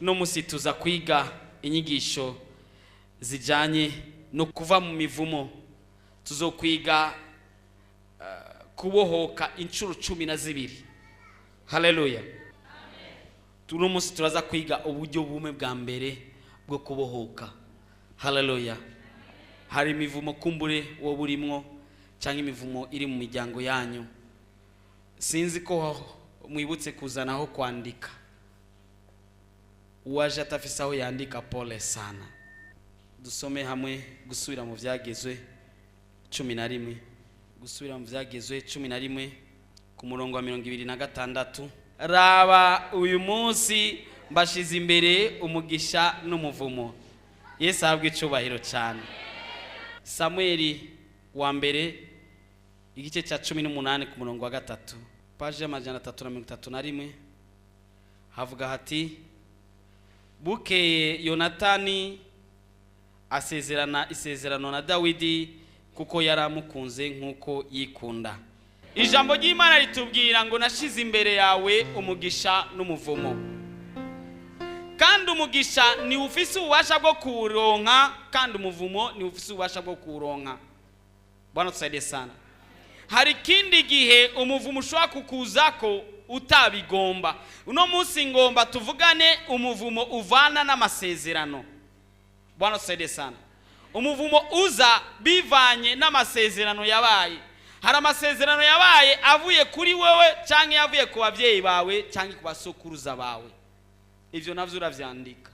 no musi tuza kwiga inyigisho zijanye no kuva mu mivumo. Tuzokwiga kubohoka incuro 12. Haleluya. Tuno musi turaza kwiga uburyo bumwe bwa mbere bwo kubohoka. Haleluya. Hari imivumo kumbure wo burimwo cyangwa imivumo iri mu miryango yanyu. Sinzi ko mwibutse kuzanaho kwandika. Uwaje atafise aho yandika pole sana. Dusome hamwe gusubira mu vyagezwe 11. Gusubira mu vyagezwe 11 ku murongo wa 26. Raba uyu munsi mbashize imbere umugisha n'umuvumo. Yesu ahabwe icubahiro cyane. Samueli wa mbere igice cya 18 ku murongo wa 3, page ya 331 havuga hati: bukeye Yonatani asezerana isezerano na Dawidi kuko yaramukunze nkuko yikunda. Ijambo ry'Imana ritubwira ngo nashize imbere yawe umugisha n'umuvumo. Kandi umugisha ni ufise ububasha bwo kuronka, kandi umuvumo ni ufise ububasha bwo kuronka. Bwana tusaidie sana. Hari kindi gihe umuvumo ushobora kukuzako utabigomba. Uno munsi ngomba tuvugane umuvumo uvana n'amasezerano. Bwana tusaidie sana. Umuvumo uza bivanye n'amasezerano yabaye. Hari amasezerano yabaye avuye kuri wewe canke yavuye ku bavyeyi bawe canke ku basokuruza bawe. Ivyo navyo uravyandika.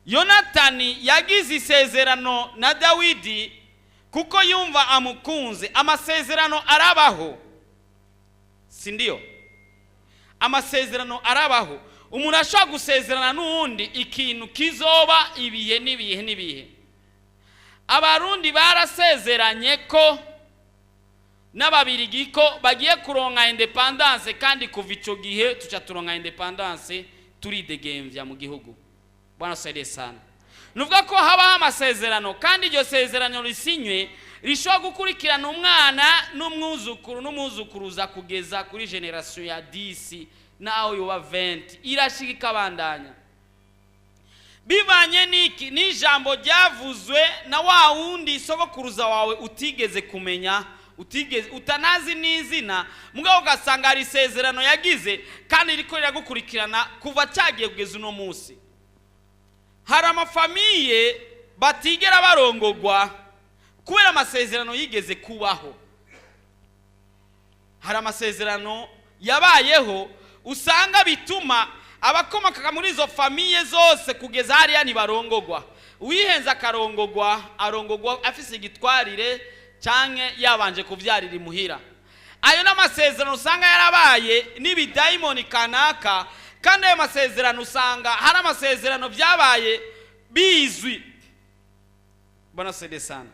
Yonatani yagize isezerano na Dawidi kuko yumva amukunze. Amasezerano arabaho, sindiyo? Amasezerano arabaho. Umuntu ashobora gusezerana n'uwundi ikintu kizoba ibihe n'ibihe. Abarundi barasezeranye ko n'ababirigi ko bagiye kuronka independence, kandi kuva ico gihe tuca turonka independence turidegemvya mu gihugu. Bwana tusaidie sana. Nuvuga ko haba amasezerano, kandi iryo sezerano risinywe rishobora gukurikirana umwana n'umwuzukuruza kugeza kuri generation ya 10 naho yoba 20 irashika abandanya. Bivanye niki n'ijambo ryavuzwe na wa wundi sogokuruza wawe utigeze kumenya, utanazi n'izina, mugabo ugasanga ari isezerano yagize kandi riko riragukurikirana kuva cyagiye kugeza uno munsi. Hari amafamiye batigera barongogwa kubera amasezerano yigeze kubaho. Hari amasezerano yabayeho usanga bituma abakomoka muri izo famiye zose kugeza hariya ntibarongogwa. Uwihenza arongogwa afise igitwarire canke yabanje kuvyarira imuhira. Ayo n'amasezerano usanga yarabaye n'ibidayimoni kanaka, kandi ayo masezerano usanga hari amasezerano byabaye bizwi. Bwana sede sana.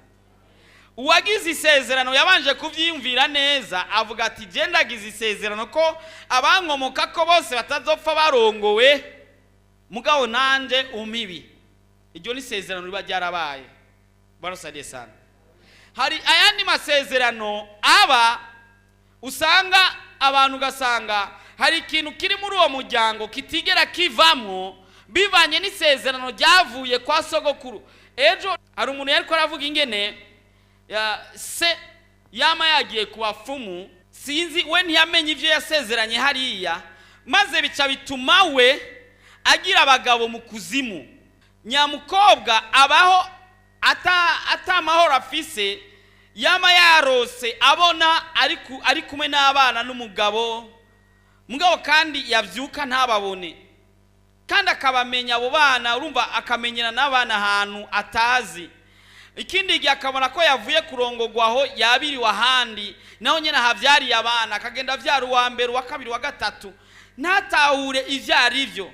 Uwagize isezerano yabanje kuvyiyumvira neza, avuga ati gendagize isezerano ko abankomoka ko bose batazopfa barongowe, mugabo nanje umibi. Iryo ni isezerano riba ryarabaye. Bwana sede sana. Hari ayandi masezerano aba usanga abantu gasanga hari ikintu kiri muri uwo muryango kitigera kivamwo bivanye n'isezerano ryavuye kwa sogokuru. Ejo hari umuntu yariko aravuga ingene se yama yagiye ku bafumu, sinzi we ntiyamenye ivyo yasezeranye hariya, maze bica bituma we agira abagabo mu kuzimu. Nyamukobwa abaho ata mahoro afise, yama yarose abona ari kumwe n'abana n'umugabo, mugabo kandi yavyuka ntababone, kandi akabamenya abo bana, urumva akamenyana n'abana ahantu atazi. Ikindi gihe akabona ko yavuye kurongogwaho yabiri wahandi, naho nyene havyariye abana, akagenda vyara uwa mbere wa kabiri wa gatatu, natahure ivyari ivyo.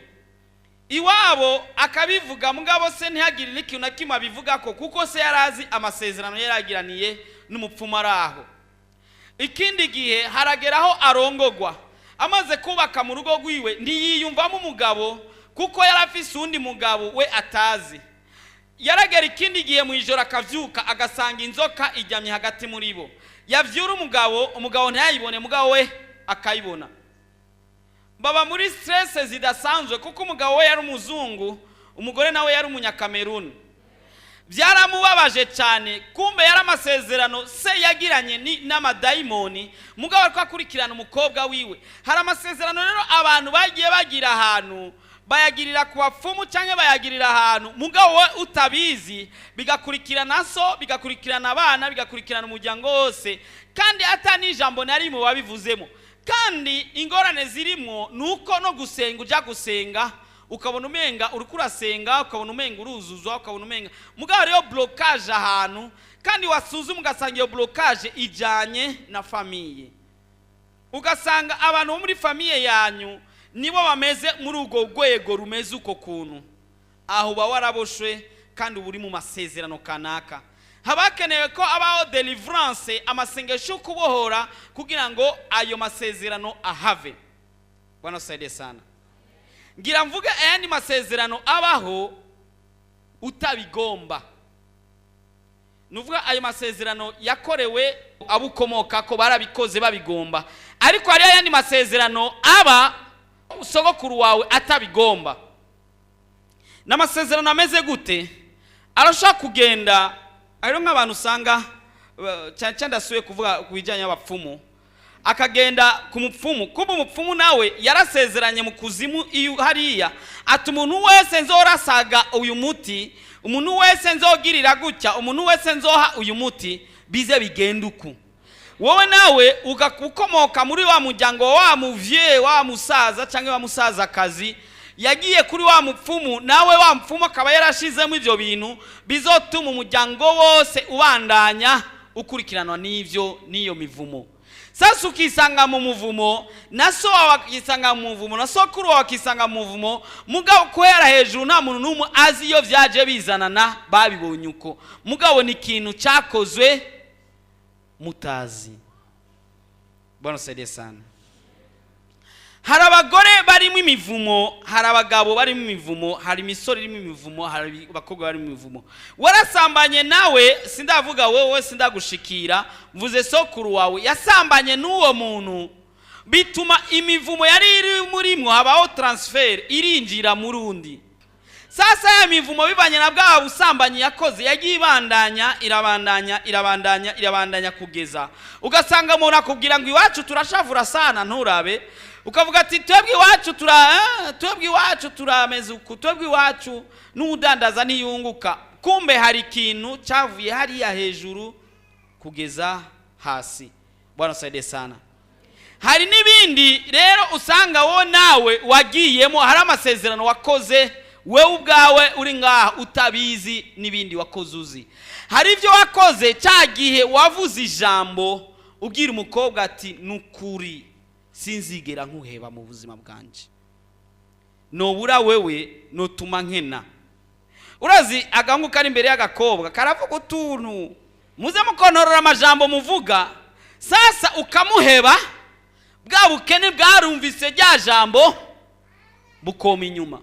Iwabo akabivuga, mugabo se ntihagire n'ikintu na kimwe abivuga ko, kuko se yarazi amasezerano yaragiraniye n'umupfumu araho. Ikindi gihe harageraho arongogwa, amaze kubaka mu rugo rwiwe ntiyiyumvamo umugabo, kuko yarafise undi mugabo we atazi. Yaragera ikindi gihe mu ijoro akavyuka agasanga inzoka ijyamye hagati muri bo. Yavyura umugabo ntiyayibone, mugabo we akayibona. baba muri stress zidasanzwe kuko umugabo we yari umuzungu, umugore nawe yari umunyakameruni. Byaramubabaje cyane, kumbe yari amasezerano se yagiranye n'amadayimoni, mugabo ariko akurikirana umukobwa wiwe. Hari amasezerano rero abantu bagiye bagira ahantu, bayagirira ku bapfumu cyangwa bayagirira ahantu, mugabo we utabizi, bigakurikirana so, bigakurikirana abana, bigakurikirana umuryango wose, kandi atani ijambo nari mu babivuzemo. Kandi ingorane zirimo nuko no gusenga, ujya gusenga ukabona umenga uri kurasenga, ukabona umenga uruzuzwa, ukabona umenga mugabo rero blockage ahantu, kandi wasuzuma ugasanga iyo blockage ijanye na famiye. Ugasanga abantu muri famiye yanyu nibo bameze muri ugo rwego rumeze uko kuntu, aho uba waraboshwe kandi uri mu masezerano kanaka. Habakenewe ko abaho deliverance, amasengesho kubohora kugira ngo ayo masezerano ahave. Bwana saide sana. Ngira mvuge ayandi masezerano abaho utabigomba. Nuvuga ayo masezerano yakorewe abukomoka ko barabikoze babigomba, ariko hari ayandi masezerano aba usogokuru wawe atabigomba. N'amasezerano ameze gute? Arashaka kugenda, ari nk'abantu usanga cyane ndasuye kuvuga kubijyanye n'abapfumu, akagenda ku mupfumu, kuba umupfumu nawe yarasezeranye mu kuzimu iyo hariya ati umuntu wese nzorasaga uyu muti, umuntu wese nzogirira gutya, umuntu wese nzoha uyu muti, bize bigenda uku. Wowe nawe ugakukomoka muri wa muryango wa muvye, wa musaza cyangwa wa musaza kazi yagiye kuri wa mupfumu, nawe wa mupfumu akaba yarashizemo ivyo bintu bizotuma umuryango wose ubandanya ukurikiranwa n'ivyo niyo mivumo. Sasa ukisanga mu muvumo, naso wakisanga mu muvumo, naso kuri wakisanga mu muvumo, mugabo kwera hejuru nta muntu numwe azi iyo vyaje bizanana babibonye uko. Mugabo ni ikintu cyakozwe mutazi. Bwana saide sana. Hari abagore barimo imivumo, hari abagabo barimo imivumo, hari imisore irimo imivumo, hari abakobwa barimo imivumo. Warasambanye nawe, sindavuga wowe, sindagushikira, mvuze sokuru wawe yasambanye n'uwo muntu, bituma imivumo yari iri murimwo habaho transfer irinjira mu rundi. Sasa ya mivumo bibanye na bwa busambanyi yakoze yagiye irabandanya kugeza ugasanga umuntu akubwira ngo iwacu turashavura sana nturabe, ukavuga ati twebwe iwacu turameze uku, twebwe iwacu n'udandaza niyunguka. Kumbe hari ikintu cyavuye hariya hejuru kugeza hasi. Bwana saide sana. Hari n'ibindi rero usanga wowe nawe wagiyemo, hari amasezerano wakoze wewe ubwawe uri ngaha utabizi, n'ibindi wakoze uzi. Hari ibyo wakoze cyagihe wavuze ijambo ubwira umukobwa ati nukuri sinzigera nkuheba mu buzima bwanje, nobura wewe notuma nkena. Urazi agangu kari imbere y'agakobwa karavuga utuntu muze mukontorora amajambo muvuga, sasa ukamuheba, bwa bukene bwarumvise rya jambo bukoma inyuma.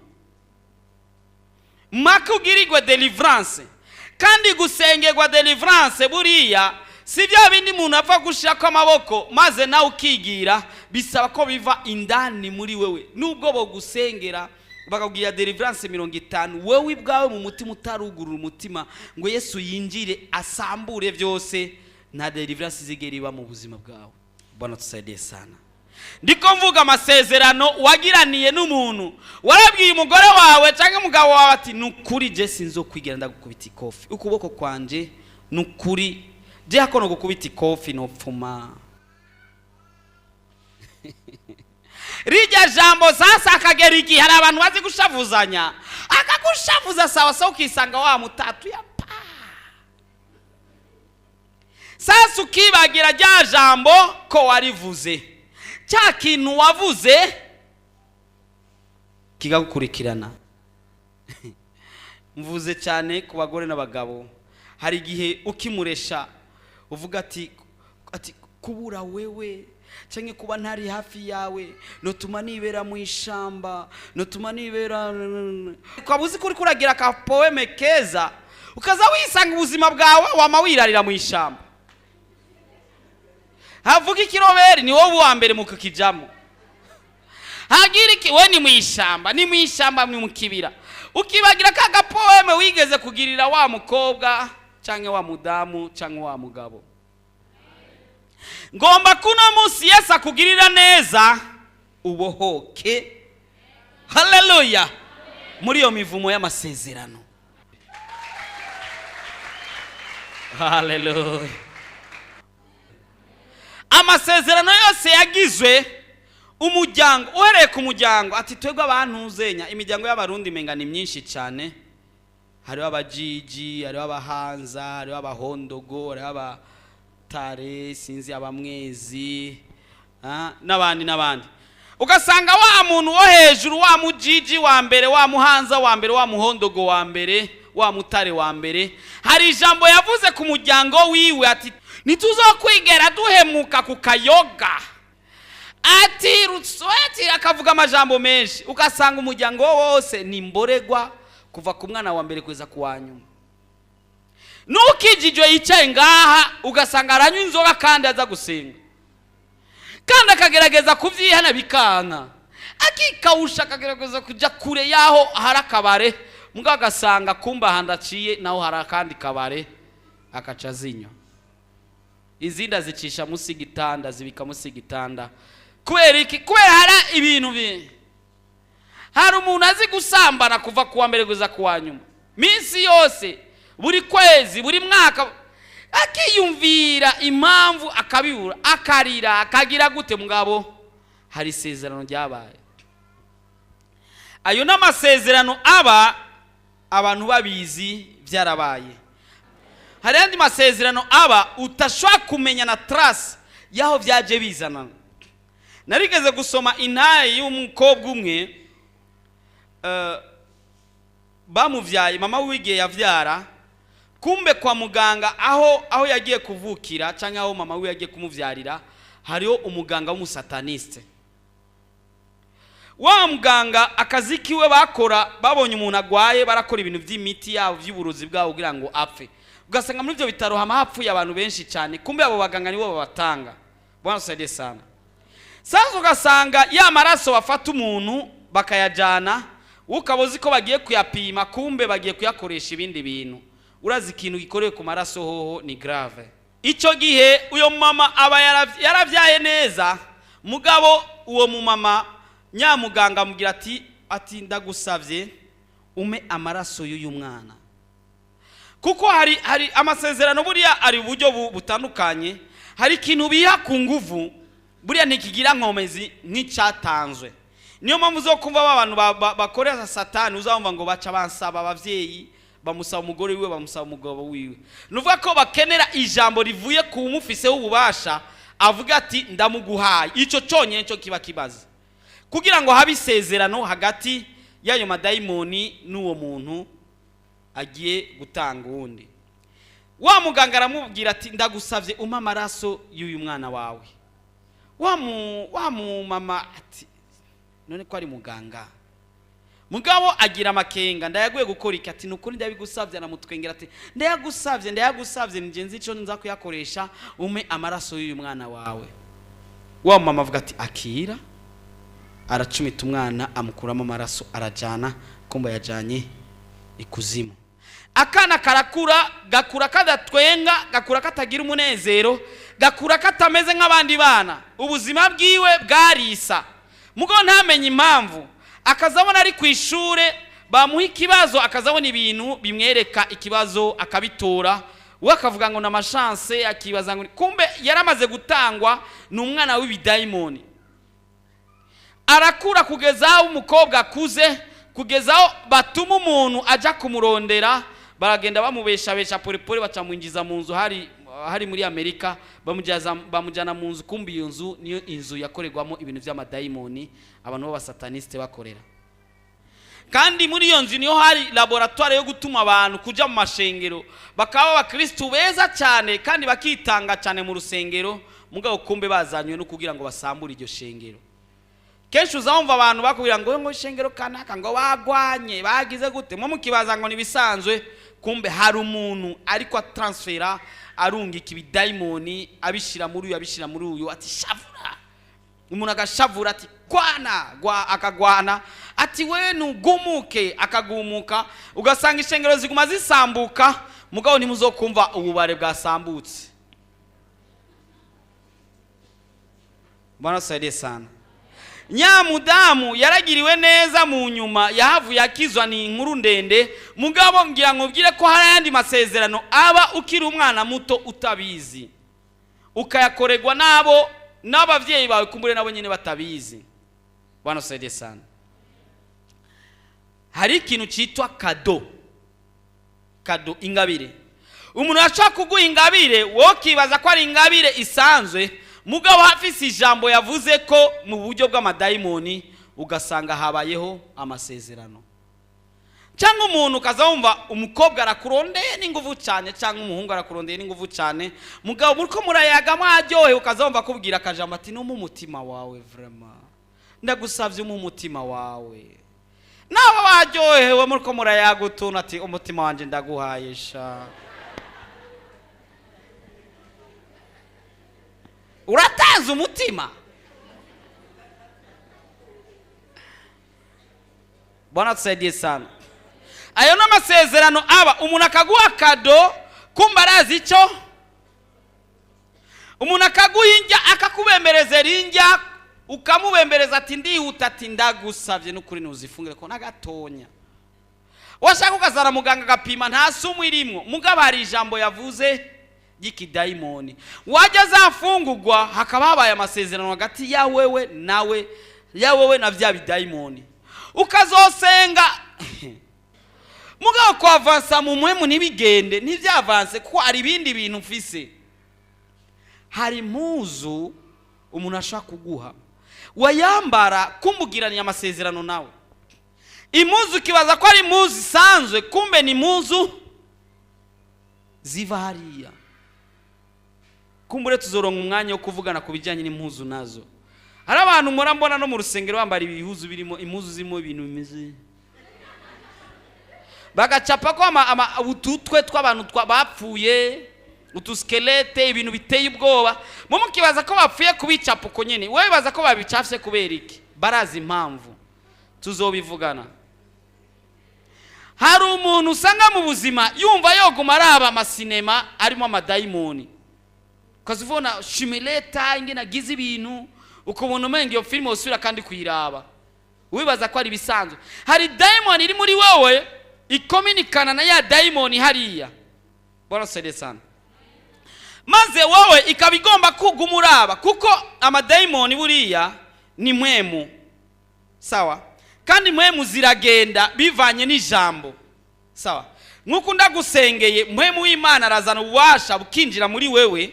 Makugirirwa deliverance, kandi gusengerwa deliverance buriya si bya bindi umuntu apfa gushaka amaboko maze nawe ukigira, bisaba ko biva indani muri wewe. Nubwo bo gusengera bakabwira deliverance 50, wewe bwawe mu mutima utarugurura umutima ngo Yesu yinjire asambure byose, na deliverance zigeriba mu buzima bwawe. Bwana tusaidie sana. Ndiko mvuga amasezerano wagiraniye n'umuntu, warabwiye umugore wawe cyangwa umugabo wawe ati nukuri je sinzo kwigira ndagukubita ikofi, ukuboko kwanje nukuri je hakono gukubita ikofi no pfuma. Rija jambo sasa akagera igihe hari abantu bazi gushavuzanya, akagushavuza sawa sawa ukisanga wa mutatu ya pa. Sasa ukibagira rya jambo ko warivuze, cya kintu wavuze kigakurikirana. Mvuze cyane ku bagore n'abagabo, hari igihe ukimuresha uvuga ati kubura wewe cyangwa kuba ntari hafi yawe notuma nibera mu ishamba, notuma nibera kwabuzi kuri kuragira ka poeme keza, ukaza wisanga ubuzima bwawe wama wirarira mu ishamba. Havuga ikiroberi ni wowe wa mbere mu kukijamo, hagira iki we ni mwishamba ni mu kibira ukibagira ka gapoeme wigeze kugirira wa mukobwa canke wa mudamu canke wa mugabo. Ngomba kuno munsi Yesu akugirira neza ubohoke. Haleluya. Muri iyo mivumo y'amasezerano. Haleluya. Amasezerano yose yagizwe umuryango, uhereye ku muryango. Ati twebwe abantu uzenya imiryango y'abarundi menga ni myinshi cyane. Hariho abajiji, hariho abahanza, hariho abahondogo, hariho abatare, sinzi abamwezi, n'abandi. Ugasanga wa muntu wo hejuru, wa mujiji wa mbere, wa muhanza wa mbere, wa muhondogo wa mbere, wa mutare wa mbere, hari ijambo yavuze ku muryango wiwe ati ntituzokwigera duhemuka ku kayoga. Ati rutsweti akavuga amajambo menshi. Ugasanga umuryango wose ni mboregwa kuva ku mwana wa mbere kweza ku wanyuma. Nukijijwe yicaye ngaha ugasanga aranywa inzoga kandi aza gusenga. Kandi akagerageza kuvyihana bikanka. Akikawusha akagerageza kuja kure yaho harakabare. Muga gasanga kumba handaciye naho harakandi kabare akaca zinywa. Izinda zicisha musi gitanda zibika musi gitanda. Kubera iki? Kubera hari ibintu bi. Hari umuntu azi gusambana kuva kuwa mbere kuza kuwa nyuma. Minsi yose, buri kwezi, buri mwaka akiyumvira impamvu akabibura, akarira, akagira gute mugabo hari isezerano ryabaye. Ayo n'amasezerano aba abantu babizi byarabaye. Hari andi masezerano aba utashobora kumenya na trace yaho byaje bizana. Narigeze gusoma intaye y'umukobwa umwe bamuvyaye, mama wigiye yavyara, kumbe kwa muganga aho yagiye kuvukira canke aho mama we yagiye kumuvyarira hariho umuganga w'umusataniste. Wa muganga akazi kiwe bakora, babonye umuntu agwaye barakora ibintu vy'imiti yabo vy'uburozi bwabo kugira ngo apfe. Ugasanga muri byo bitaro hama hapfuye abantu benshi cyane, kumbe abo baganga nibo babatanga. Bwana saidie sana. Sasa ugasanga ya maraso bafata umuntu bakayajana, ukabozi ko bagiye kuyapima, kumbe bagiye kuyakoresha ibindi bintu. Urazi ikintu gikoreye ku maraso hoho ni grave. Ico gihe uyo mama aba yaravyaye neza, mugabo uwo mumama nyamuganga amugira ati ndagusavye ume amaraso y'uyu mwana. Kuko hari amasezerano buriya ari uburyo butandukanye. Hari ikintu biha ku nguvu buriya ntikigira nkomezi nk'icyatanzwe. Niyo mpamvu zo kumva abantu bakorera satani uzamva ngo baca bansaba abavyeyi, bamusaba umugore wiwe, bamusaba umugabo wiwe. Nuvuga ko bakenera ijambo rivuye ku mufise w'ububasha avuga ati ndamuguhaye. Ico conye cyo kiba kibaza. Kugira ngo habe isezerano hagati y'ayo madayimoni n'uwo muntu agiye gutanga uwundi. Wa muganga aramubwira ati ndagusavye umpa amaraso y'uyu mwana wawe. Wa mu mama ati none ko ari muganga. Mugabo agira amakenga, ndayaguye gukora iki? Ati nukuri ndabigusavye. Aramutwengera ati ndayagusavye ngenzi ico nza kuyakoresha ume amaraso y'uyu mwana wawe. Wa mama avuga ati akira. Aracumita umwana amukuramo amaraso arajana, kumba yajanye ikuzimu. Akana karakura, gakura kadatwenga, gakura katagira umunezero, gakura katameze nk'abandi bana. Ubuzima bwiwe bwarisa. Mugo ntamenye impamvu. Akazabona ari ku ishure bamuha ikibazo, akazabona ibintu bimwereka ikibazo akabitora. We akavuga ngo na machance, akibaza ngo kumbe yaramaze gutangwa n'umwana w'ibidayimoni. Arakura kugezaho umukobwa akuze, kugezaho batuma umuntu aja kumurondera, baragenda bamubeshabesha polepole bacamwinjiza mu nzu hari muri Amerika, bamujana mu nzu, kumbi iyo nzu niyo inzu yakorerwamo ibintu by'amadayimoni abantu b'abasataniste bakorera. Kandi muri iyo nzu niyo hari laboratoire yo gutuma abantu kuja mu mashengero bakaba abakristo beza cyane kandi bakitanga cyane mu rusengero, mugabo kumbe bazanywe no kugira ngo basambure iryo shengero. Kenshi uzamva abantu bakubwira ngo ishengero kanaka ngo bagwanye bagize gute, mu mukibaza ngo nibisanzwe, kumbe hari umuntu ariko atransfera arungika ibidayimoni abishira muri uyu ati shavura umuntu agashavura ati gwana akagwana, ati we nugumuke akagumuka, ugasanga ishengero ziguma zisambuka mugabo ntimuzokumva ububare bwasambutse. Bwana saidie sana. Nyamudamu yaragiriwe neza mu nyuma yahavuye akizwa, ni inkuru ndende mugabo ngira ngo ubwire ko hari yandi masezerano aba ukiri umwana muto utabizi ukayakoregwa nabo n'abavyeyi bawe kumbure nabo nyine batabizi. Bwana saidie sana. Hari ikintu citwa kado, ingabire. Umuntu ashaka kuguha ingabire wo kibaza ko ari ingabire isanzwe, mugabo hafise ijambo yavuze ko mu buryo bw'amadayimoni ugasanga habayeho amasezerano. Cyangwa umuntu kazawumva umukobwa arakurondeye n'inguvu cyane cyangwa umuhungu arakurondeye n'inguvu cyane, mugabo muriko murayaga mwaryohe ukazawumva kubwira akajambo ati no mu mutima wawe vraiment ndagusavye mu mutima wawe. Nawe waryohewe muriko murayaga utuntu ati umutima wanje ndaguhayesha. Uratanze umutima. Bwana tusaidie sana. Ayo no masezerano aba umuntu akaguha kado kumbarazi ico, umuntu akaguhinja akakubembereza rinja ukamubembereza ati ndihuta ati ndagusavye n'ukuri ntuzifungire ko nagatonya. Washaka ukazara muganga gapima nta sumu irimwo, mugabo hari ijambo yavuze y'ikidayimoni. Wajya zafungurwa hakaba habaye amasezerano hagati ya wewe nawe, ya wewe na vya bidayimoni. Ukazosenga mugabo kwa avansa mu muhemu ntibigende, ntivyavanse kuko ari ibindi bintu mfise. Hari muzu umuntu ashaka kuguha wayambara kumugiraniye amasezerano nawe. Imuzu kibaza ko ari muzu isanzwe, kumbe ni muzu ziva hariya. Kumbure tuzoronka umwanya wo kuvugana kubijyanye n'impuzu nazo. Hari abantu murambona no mu rusengero bambara ibihuzu birimo impuzu zirimo ibintu bimeze, bagacapa ko ututwe tw'abantu bapfuye, utuskelete, ibintu biteye ubwoba. Mumu kibaza ko bapfuye kubicapa uko nyene, wewe baza ko babicafye kubera iki? Barazi impamvu. Tuzobivugana. Hari umuntu usanga mu buzima yumva yoguma araba amasinema arimo amadayimoni, ukazivona shimileta ingena gize ibintu ukubona umenga iyo filime usubira kandi kuyiraba wibaza ko ari bisanzwe. Hari daimoni iri muri wewe ikominikana na ya daimoni hariya. Bwana saidie sana. Maze wowe ikabigomba kugumuraba kuko amadaimoni buriya ni mwemu, sawa, kandi mwemu ziragenda bivanye n'ijambo, sawa. Nkuko ndagusengeye mwemu w'Imana arazana ububasha bukinjira muri wewe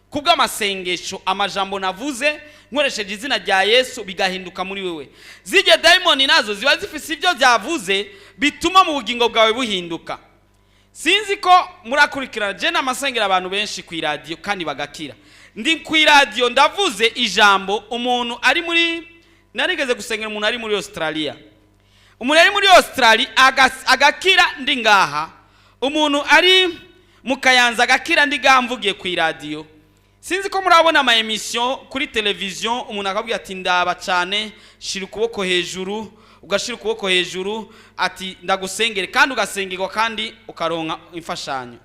kubw'amasengesho, amajambo navuze nkoresheje izina rya Yesu bigahinduka muri wewe. Zije daimoni nazo ziba zifise ibyo byavuze bituma mu bugingo bwawe buhinduka. Sinzi ko murakurikirana je namasengera abantu benshi ku radio kandi bagakira. Ndi ku radio ndavuze ijambo, umuntu ari muri, narigeze gusengera umuntu ari muri Australia. Umuntu ari muri Australia agakira ndi ngaha. Umuntu ari mu Kayanza agakira ndi gamvugiye ku radio. Sinzi ko murabona ama emission kuri television umuntu akabwira ati ndaba cyane, shira ukuboko hejuru, ugashira ukuboko hejuru ati ndagusengere, kandi ugasengerwa kandi ukaronka imfashanyo.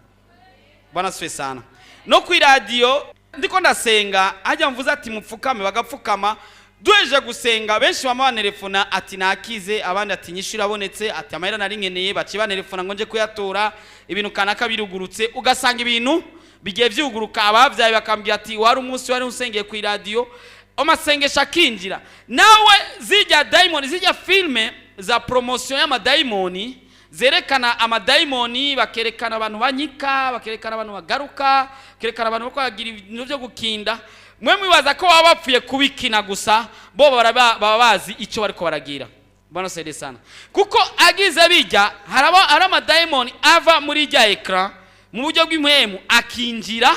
Bwana sife sana. No ku radio ndiko ndasenga hajya mvuze ati mupfukame, bagapfukama. Dueje gusenga benshi bamabanelefona ati nakize, abandi ati nyishura abonetse, ati amahera nari nkeneye, baci banelefona ngo nje kuyatora, ibintu kanaka birugurutse, ugasanga ibintu bigiye vyuguruka. Abavyaye bakambira ati wari umunsi wari usengeye ku radio, amasengesha kinjira. Nawe zijya daimoni, zijya filme za promotion y'amadaimoni zerekana amadaimoni, bakerekana abantu banyika, bakerekana abantu bagaruka, bakerekana abantu bagira ibintu byo gukinda. Mwe mwibaza ko baba bapfuye kubikina gusa, bo baba bazi icyo bariko baragira. Bwana saidie sana. Kuko agize bijya haraba amadaimoni ava muri rya ekran mu buryo bw'imwemu akinjira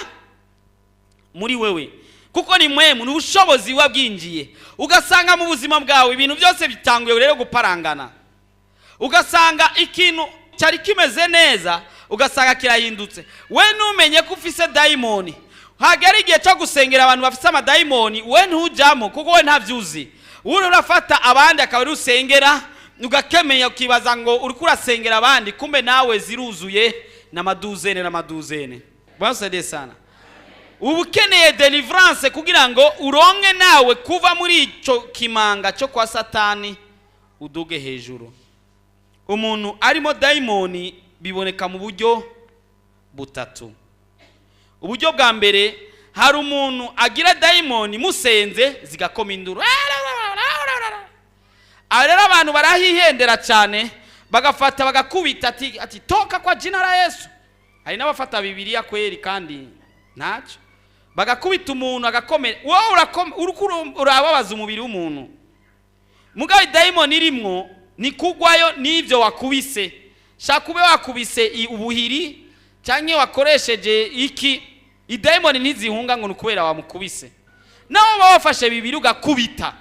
muri wewe, kuko ni mwemu n'ubushobozi wabwinjiye. Ugasanga mu buzima bwawe ibintu byose bitanguye rero guparangana, ugasanga ikintu cyari kimeze neza ugasanga kirahindutse. We numenye ko ufise daimoni, hagera igihe cyo gusengera abantu bafite amadayimoni we ntujyamo kuko we ntabyuzi. Uri urafata abandi akaba ari usengera ugakemenya ukibaza ngo uri kurasengera abandi kumbe nawe ziruzuye n'amaduzene. Basade sana. Ubu ukeneye deliverance kugira ngo uronke nawe kuva muri icyo kimanga cyo kwa Satani uduge hejuru. Umuntu arimo dayimoni biboneka mu buryo butatu. Uburyo bwa mbere hari umuntu agira dayimoni musenze zigakoma induru. Arera abantu barahihendera cyane bagafata bagakubita ati toka kwa jina la Yesu. Hari n'abafata Bibiliya kweri kandi ntacyo. Bagakubita umuntu agakomera. Wowe urababaza umubiri w'umuntu. Mugabe dayimoni irimwo ni kugwayo n'ibyo wakubise. Shaka ube wakubise ubuhiri cyangwa wakoresheje iki idayimoni ntizihunga ngo nukubera wamukubise. Nawe wafashe Bibiliya ugakubita.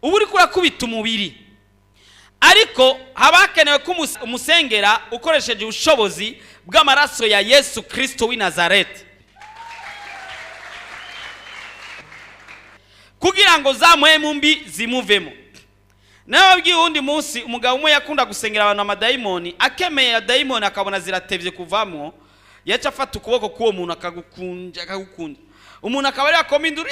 Ubu uri kurakubita umubiri. Ariko habakenewe ko umusengera ukoresheje ubushobozi bw'amaraso ya Yesu Kristo w'i Nazareti. Kugira ngo zamuhemu mbi zimuvemo. Nawe bw'undi munsi umugabo umwe yakunda gusengera abantu amadayimoni akemeye dayimoni akabona ziratevye kuvamwo yaca afata ukuboko k'uwo muntu akagukunja. Umuntu akaba ari akoma induru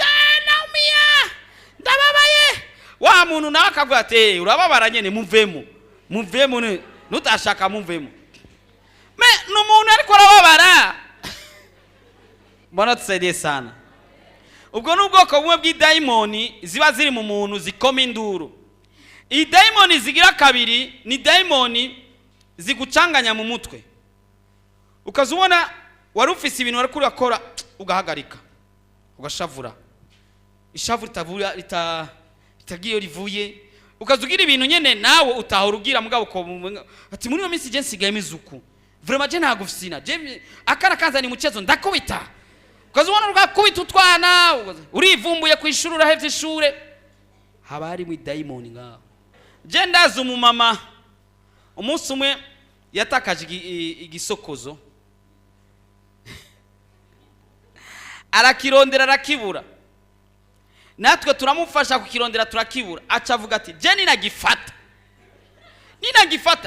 naumiya ndababaye. Wa muntu nawe akavuga ati urababara nyene muvemo nutashaka muvemo. Me n'umuntu ariko arababara. Mbona tusaidie sana. Ubwo n'ubwoko bumwe bw'idayimoni ziba ziri mu muntu zikoma induru. Idayimoni zigira kabiri ni dayimoni zigucanganya mu mutwe. Ukazubona wari ufise ibintu wari kurakora ugahagarika ugashavura. Ishavu ritavura itagiye rivuye. Ukazugira ibintu nyene nawe utahorugira mugabo ko ati muri no minsi je nsigaye imizuku. Vraiment je ntagufisina. Je akara kanza ni muchezo ndakubita. Ukazubona ugakubita utwana urivumbuye kwishura urahevye ishure. Haba hari mu dayimoni ngaho. Je ndazi umumama umunsi umwe yatakaje igisokozo arakirondera arakibura. Natwe turamufasha kukirondera turakibura. Aca avuga ati je ninagifata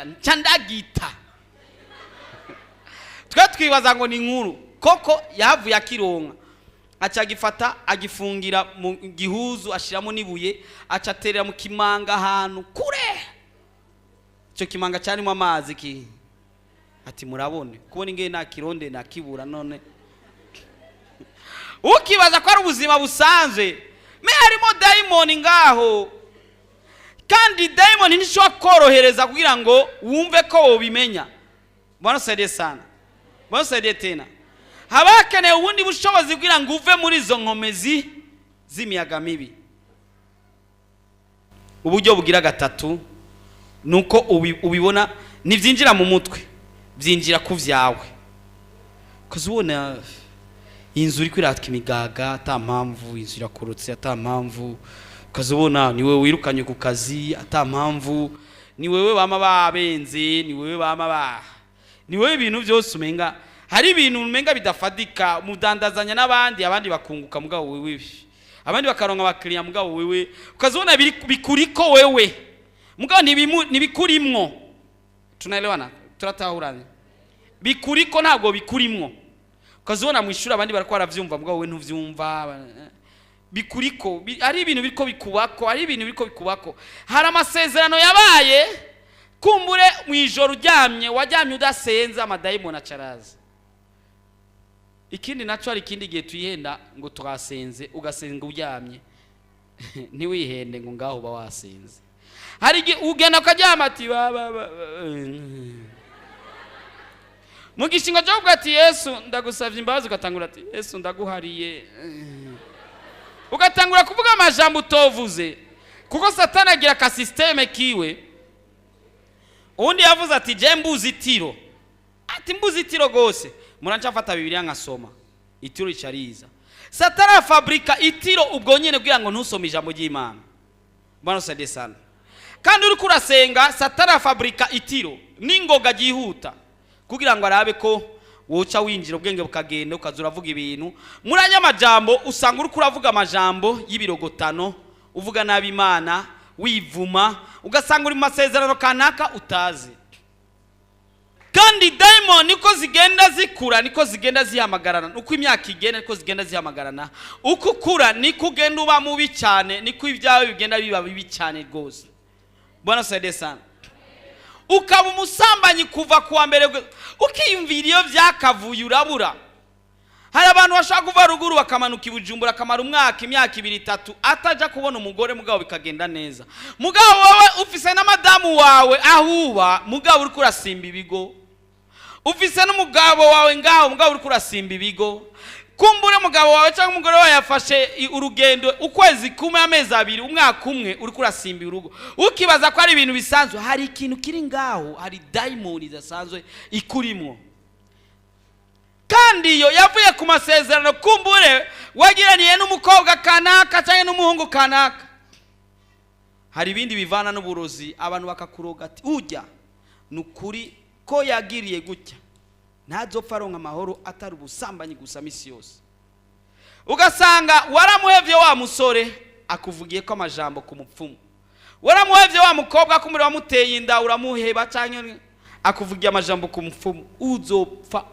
ncandagita. Twe twibaza ngo ni nkuru koko yahavuye akironka. Aca agifata agifungira mu gihuzu ashiramo nibuye aca aterera mu kimanga ahantu kure. Cyo kimanga cyarimo amazi ki ati murabone kubona ingene nakironde nakibura none. Ukibaza ko ari ubuzima busanzwe me harimo dayimoni ngaho kandi dayimoni nishobora korohereza kugira ngo wumve ko wobimenya. Bwana saidie sana. Bwana saidie tena. Habakene ubundi bushobozi kugira ngo uve muri izo nkomezi z'imiyaga mibi. Uburyo bugira gatatu nuko ubibona nivyinjira mu mutwe byinjira ku vyawe. Kuzubona inzu iri kwiratwa imigaga atampamvu, inzu irakorotse atampamvu. Kuzubona ni wewe wirukanye ku kazi atampamvu, ni wewe bama babenze, ni wewe bama ni wewe ibintu byose umenga hari ibintu umenga bidafadika mudandazanya n'abandi abandi bakunguka mugabo wewe abandi bakaronka abakiriya mugabo wewe ukazibona bikuriko wewe mugabo nibikurimwo. Tunaelewana turatahuranye bikuriko ntabwo bikurimwo. Ukazibona mwishura abandi barako baravyumva mugabo wewe ntuvyumva bikuriko ari ibintu biriko bikubako ari ibintu biriko bikubako. Hari amasezerano yabaye kumbure mwijoro uryamye wajyamye udasenza amadayimoni acaraza. Ikindi naco ari ikindi gihe tuyihenda ngo twasenze ugasenga uryamye ntiwihende ngo ngaho ba wasenze. Hari igihe ugenda ukaryama ati mu gishingo cyo kuvuga ati Yesu ndagusavye imbabazi ugatangura ati Yesu ndaguhariye. Ugatangura kuvuga amajambo utovuze kuko Satani agira ka systeme kiwe. Undi yavuze ati je mbuzitiro ati mbuzitiro gose muranchafata Bibiliya nkasoma itiro icariza. Satani afabrika itiro ubwo nyene kugira ngo ntusome ijambo ry'Imana. Bwana saidie sana. Kandi uri kurasenga Satani afabrika itiro ningoga gihuta kugira ngo arabe ko woca winjira ubwenge bukagenda ukaza uravuga ibintu muri anya majambo usanga uri kuravuga amajambo y'ibirogotano uvuga nabi Imana wivuma ugasanga uri mu masezerano kanaka utazi. Kandi daimon niko zigenda zikura niko zigenda zihamagarana, uko imyaka igenda niko zigenda zihamagarana, uko ukura niko ugenda uba mubi cyane, niko ibyawe bigenda biba bibi cyane rwose. Bwana saide sana. Ukaba umusambanyi kuva kuwa mbere ukiyumvira iyo byakavuye urabura. Hari abantu bashaka kuva ruguru bakamanuka ibujumbura akamara umwaka imyaka 2-3 ataja kubona umugore mugabo bikagenda neza. Mugabo wowe ufise na madamu wawe ahuba mugabo uri kurasimba ibigo. Ufise n'umugabo wawe ngaho mugabo uri kurasimba ibigo. Kumbure mugabo wawe cyangwa umugore wawe yafashe urugendo ukwezi kumwe amezi 2 umwaka umwe uri kurasimba urugo. Ukibaza ko ari ibintu bisanzwe, hari ikintu kiri ngaho, hari daimon idasanzwe ikurimo. Kandi iyo yavuye ku masezerano kumbure wagiraniye n'umukobwa kanaka cyangwa n'umuhungu kanaka. Hari ibindi bivana n'uburozi abantu bakakuroga ati ujya nukuri ko yagiriye gutya ntazopfa ronka amahoro atari ubusambanyi gusa misi yose. Ugasanga waramuhevye wa musore akuvugiye ko amajambo ku mupfumu, waramuhevye wa mukobwa kumuri wamuteye inda uramuheba cyangwa akuvugiye amajambo ku mupfumu, uzopfa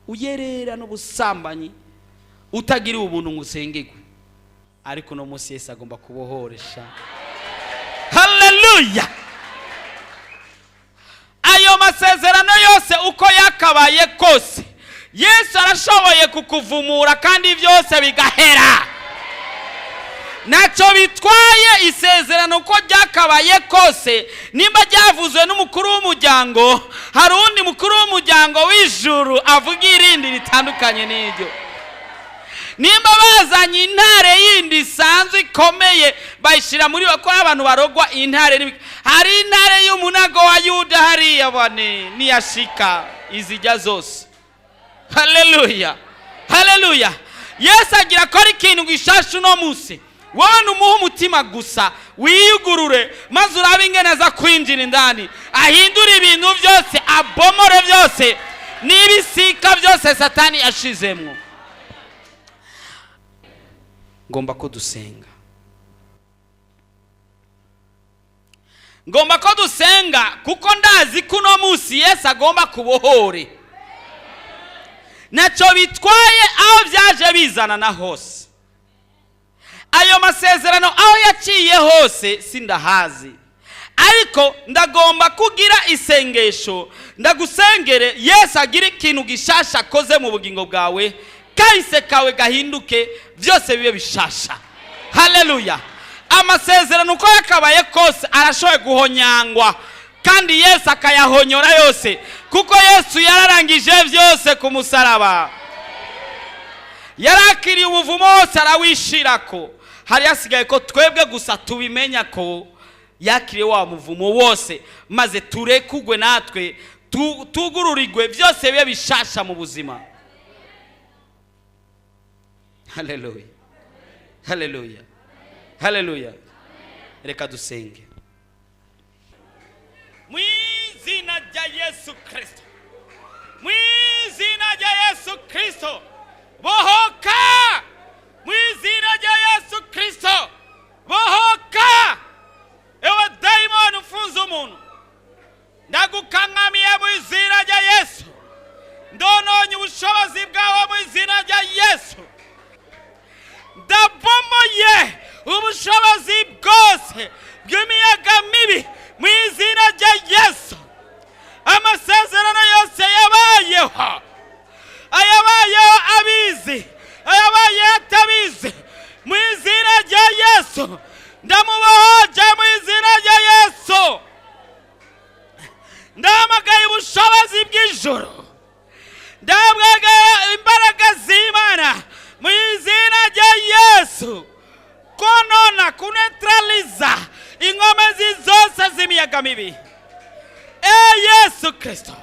uyerera n'ubusambanyi utagira ubuntu ngusengegwe. Ariko no musi Yesu agomba kubohoresha. Hallelujah. Ayo masezerano yose uko yakabaye kose Yesu arashoboye kukuvumura kandi byose bigahera. Nacho bitwaye isezerano ko ryakabaye kose nimba ryavuzwe n'umukuru w'umuryango, hari undi mukuru w'umuryango w'ijuru avuga irindi ritandukanye n'iryo. Nimba bazanye intare yindi sanzwe ikomeye bayishira muri bakora abantu barogwa intare, hari intare y'umunago wa Yuda hari yabane niyashika izijya zose. Hallelujah. Hallelujah. Yesu agira ko ari ikintu gishasha no musi. Wowe numuha umutima gusa wiyugurure maze urabe ingene za kwinjira indani ahindura ibintu byose abomore byose n'ibisika byose Satani yashizemwo. Ngomba ko dusenga. Ngomba ko dusenga kuko ndazi kuno musi Yesu agomba kubohore. Nacho bitwaye aho byaje bizana na hose. Ayo masezerano aho yaciye hose sindahazi. Ariko ndagomba kugira isengesho ndagusengere Yesu agira ikintu gishasha koze mu bugingo bwawe, kahise kawe gahinduke byose bibe bishasha. Hallelujah. Amasezerano uko yakabaye kose arashoboye guhonyangwa kandi Yesu akayahonyora yose kuko Yesu yararangije byose ku musaraba. Yarakiriye ubuvumo wose arawishirako. Hari hasigaye ko twebwe gusa tubimenya ko yakiriye wa muvumo wose maze turekugwe natwe tugururirwe byose bibe bishasha mu buzima. Hallelujah. Hallelujah. Hallelujah. Reka dusenge. Mwizina rya Yesu Kristo. Mwizina rya Yesu Kristo. Bohoka. Mwizina rya Yesu Kristo. Bohoka. Ewe daimon ufunze umuntu. Ndagukangamiye mwizina rya Yesu. Ndononye ubushobozi bwawe mwizina rya Yesu. Ndabomoye ubushobozi bwose bw'imiyaga mibi mwizina rya Yesu. Amasezerano yose yabayeho, ayabayeho abizi, ayabayeho atabizi, mwizina rya Yesu ndamubohoje mwizina rya Yesu. Ndamagaye ubushobozi bw'ijuru, ndamagaye imbaraga z'Imana mwizina rya Yesu konona kunetraliza ingomezi zose z'imiyaga mibi. Yesu Kristo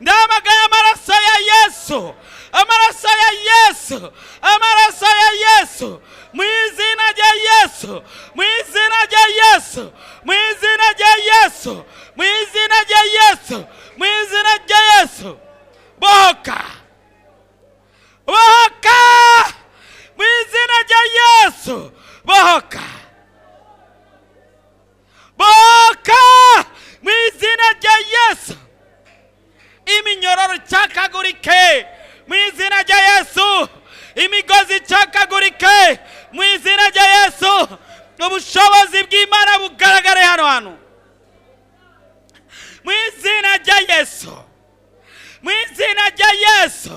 ndamagaye amaraso ya Yesu, amaraso ya Yesu, amaraso ya Yesu mwizina rya Yesu, mwizina rya Yesu, mwizina rya Yesu, mwizina rya Yesu, mwizina rya Yesu. Bohoka, bohoka mu izina rya Yesu, bohoka, bohoka mu izina rya Yesu. Iminyororo icakagurike mu izina rya Yesu, imigozi icakagurike mu izina rya Yesu. Ubushobozi bw'Imana bugaragare hano hantu mu izina rya Yesu, mu izina rya Yesu,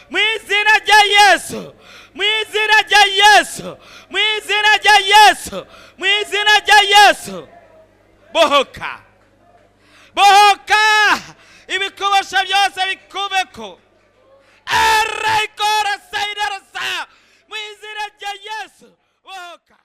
mu izina rya Yesu, mu izina rya Yesu, mu izina rya Yesu, mu izina rya Yesu. Bohoka, bohoka, ibikubasha byose bikubeko. Erekora sayirasa mu izina rya Yesu, bohoka.